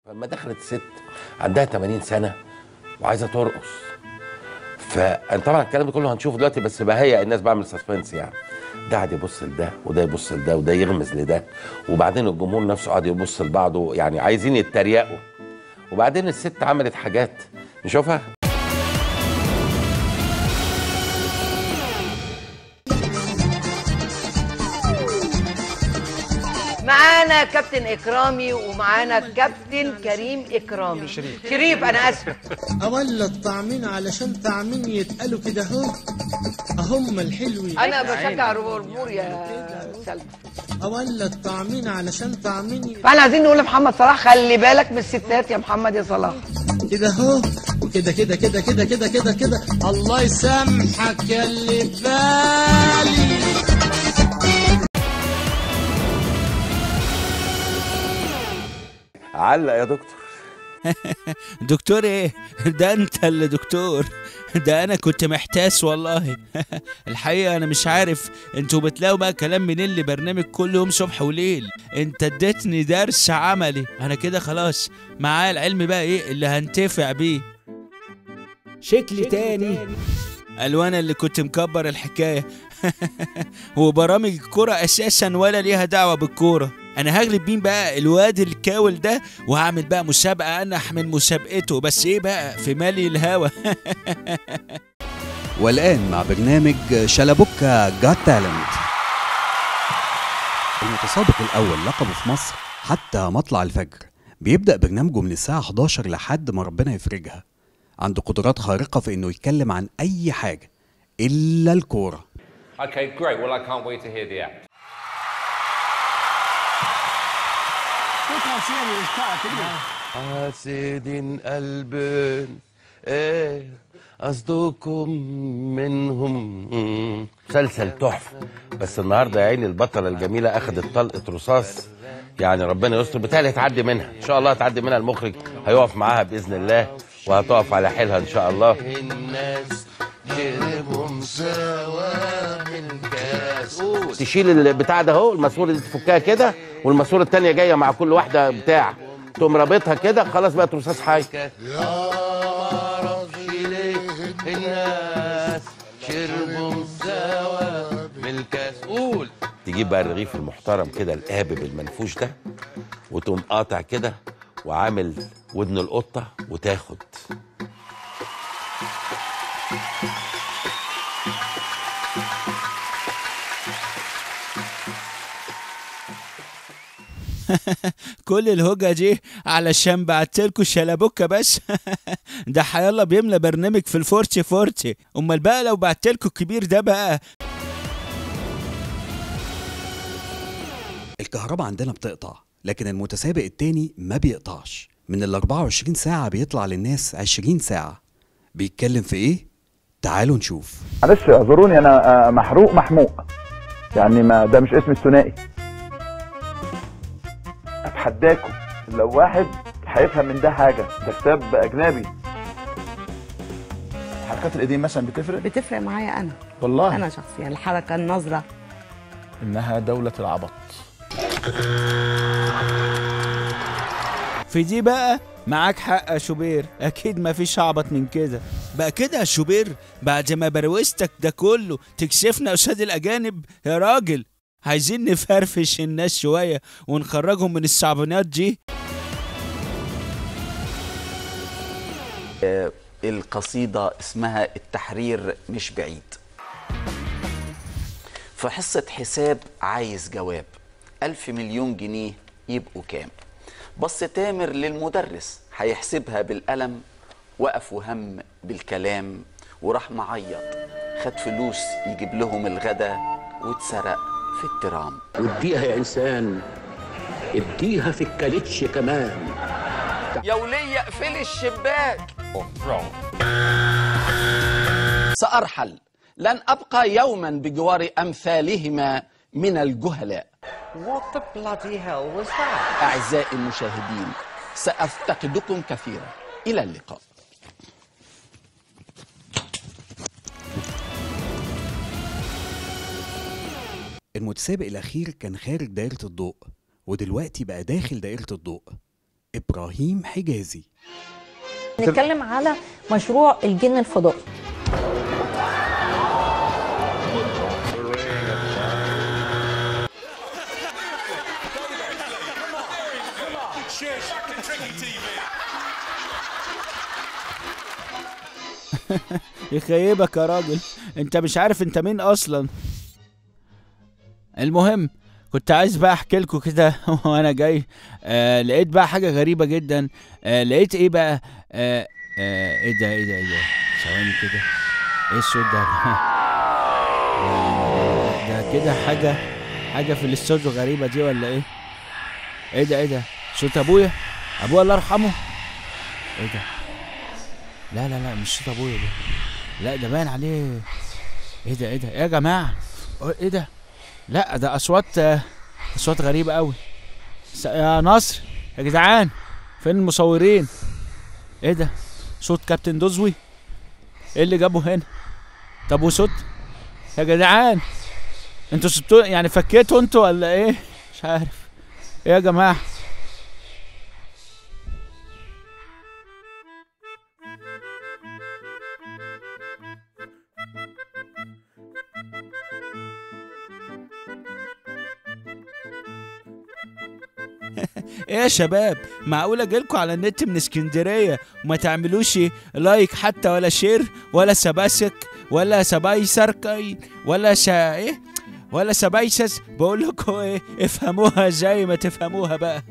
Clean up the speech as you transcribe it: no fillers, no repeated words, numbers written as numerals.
فلما دخلت الست عندها 80 سنه وعايزه ترقص، طبعا الكلام ده كله هنشوفه دلوقتي، بس بهيئ الناس، بعمل سسبنس يعني. ده قاعد يبص لده وده يبص لده وده يغمز لده، وبعدين الجمهور نفسه قاعد يبص لبعضه، يعني عايزين يتريقوا. وبعدين الست عملت حاجات نشوفها. معانا كابتن اكرامي ومعانا كابتن كريم اكرامي. شريف انا اسف. اولا الطعمين علشان طعمين يتقالوا كده اهو هم الحلوين. انا بشجع الجمهور يا سلمى. اولا الطعمين علشان طعمين فاحنا عايزين نقول لمحمد صلاح خلي بالك من الستات يا محمد يا صلاح. كده اهو وكده كده كده كده كده كده كده. الله يسامحك يا اللي في بالي. علق يا دكتور. دكتور ايه؟ ده انت اللي دكتور، ده انا كنت محتاس والله. الحقيقة انا مش عارف انتوا بتلاقوا بقى كلام منين اللي برنامج كل يوم صبح وليل. انت اديتني درس عملي، انا كده خلاص معايا العلم بقى ايه اللي هنتفع بيه. شكل تاني الوانا اللي كنت مكبر الحكاية. وبرامج الكرة اساسا ولا ليها دعوة بالكورة. انا هغلب مين بقى؟ الواد الكاول ده، وهعمل بقى مسابقة انح من مسابقته، بس ايه بقى في مالي الهوا. والآن مع برنامج شلبوكة جات تالنت. المتسابق الأول لقبه في مصر حتى مطلع الفجر، بيبدأ برنامجه من الساعة 11 لحد ما ربنا يفرجها. عنده قدرات خارقة في إنه يتكلم عن أي حاجة إلا الكورة. Okay, great. Well, I can't wait to hear the act. حاسدين قلب ايه قصدكم منهم. مسلسل تحفه، بس النهارده يا عيني البطله الجميله اخذت طلقه رصاص، يعني ربنا يستر. بتهيألي هتعدي منها ان شاء الله، هتعدي منها. المخرج هيقف معاها باذن الله وهتقف على حيلها ان شاء الله. الناس شربهم سوا من كاس. تشيل البتاع ده اهو، الماسوره دي تفكها كده، والماسوره الثانيه جايه مع كل واحده بتاع، تقوم رابطها كده، خلاص بقت رصاص حي. يا ما اعرفش ليه الناس شربهم سوا من الكاس. قول. تجيب بقى الرغيف المحترم كده القابب المنفوش ده، وتقوم قاطع كده وعامل ودن القطه وتاخد. كل الهوجة دي علشان بعتلكوا شلبوكة بس. ده حيالله بيملى برنامج في الفورتي فورتي، امال بقى لو بعتلكوا الكبير ده بقى. الكهرباء عندنا بتقطع، لكن المتسابق التاني ما بيقطعش. من ال 24 ساعة بيطلع للناس 20 ساعة. بيتكلم في ايه؟ تعالوا نشوف. معلش اعذروني، انا محروق محموق، يعني ما ده مش اسم الثنائي. اتحداكم لو واحد هيفهم من ده حاجه، ده كتاب اجنبي. حركات الايدين مثلا بتفرق معايا انا والله. انا شخصيا الحركه، النظره، انها دوله العبط. في دي بقى معاك حق يا شوبير، اكيد ما فيش عبط من كده. بقى كده يا شوبير بعد ما بروستك ده كله تكسفنا قصاد الاجانب يا راجل؟ عايزين نفرفش الناس شويه ونخرجهم من الصعبانيات دي. القصيدة اسمها التحرير مش بعيد. في حصة حساب عايز جواب، 1000 مليون جنيه يبقوا كام؟ بص تامر للمدرس هيحسبها بالقلم، وقف وهم بالكلام وراح معيط، خد فلوس يجيب لهم الغدا واتسرق في الترام. واديها يا إنسان، اديها في الكاليتش كمان. يا ولية اقفلي الشباك. سأرحل، لن أبقى يوما بجوار أمثالهما من الجهلاء. What the bloody hell was that? أعزائي المشاهدين، سأفتقدكم كثيرا. إلى اللقاء. المتسابق الأخير كان خارج دائرة الضوء، ودلوقتي بقى داخل دائرة الضوء. إبراهيم حجازي. نتكلم على مشروع الجن الفضائي. يخيبك يا راجل، انت مش عارف انت مين اصلا. المهم كنت عايز بقى احكي لكم كده وانا جاي لقيت بقى حاجه غريبه جدا. لقيت ايه بقى؟ ايه ده ثواني كده، ايه الصوت ده؟ ده كده حاجه في الاستوديو غريبه دي ولا ايه؟ ايه ده صوت ابويا الله يرحمه. ايه ده؟ لا مش صوت ابويا ده، لا ده باين عليه. ايه ده يا جماعه؟ ايه ده؟ لا ده اصوات غريبه قوي. يا نصر يا جدعان، فين المصورين؟ ايه ده؟ صوت كابتن دوزوي؟ ايه اللي جابه هنا؟ طب وصوت يا جدعان، انتوا سبتوا يعني فكيتوا انتوا ولا ايه؟ مش عارف ايه يا جماعه. ايه يا شباب، معقولة جايلكوا على النت من اسكندرية وما تعملوش لايك حتى ولا شير ولا سباسك ولا سبايسركاي ولا ايه ولا سبايسس؟ بقول لكم ايه، افهموها زي ما تفهموها بقى.